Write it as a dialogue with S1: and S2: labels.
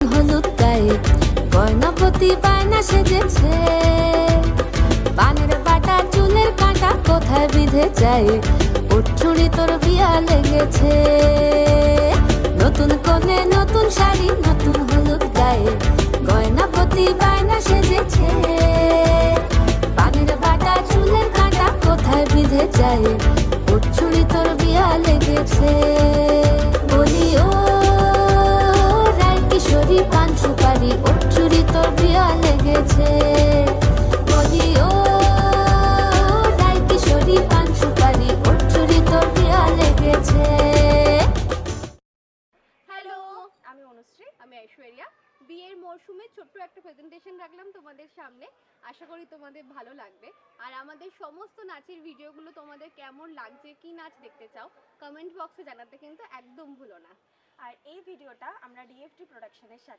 S1: হলুদ গায়ে গয়নাপতি বায়না সেজেছে, পানের বাটা চুলের কাঁটা কোথায় বিঁধে যায়, উঠছুড়ি তোর বিয়া লেগেছে। নতুন কোণে নতুন শাড়ি নতুন হলুদ গায়ে গয়নাপতি বায়না সেজেছে, পানের বাটা চুলের কাঁটা কোথায় বিঁধে যায়, উঠছুড়ি তোর বিয়া লেগেছে। বলি ও রায় কিশোরী পান সুপারি উঠছুড়ি তোর বিয়া লেগেছে। বলি ও রায় কিশোরী পান সুপারি উঠছুড়ি তোর বিয়া লেগেছে।
S2: হ্যালো, আমি অনুশ্রী। আমি ঐশ্বরিয়া। বিয়ের মরশুমে ছোট্ট একটা প্রেজেন্টেশন রাখলাম তোমাদের সামনে। আশা করি তোমাদের ভালো লাগবে। আর আমাদের সমস্ত নাচের ভিডিওগুলো তোমাদের কেমন লাগছে, কি নাচ দেখতে চাও, কমেন্ট বক্সে জানাতে কিন্তু একদম ভুলো না।
S3: আর এই ভিডিওটা আমরা ডিএফটি প্রোডাকশনের সাথে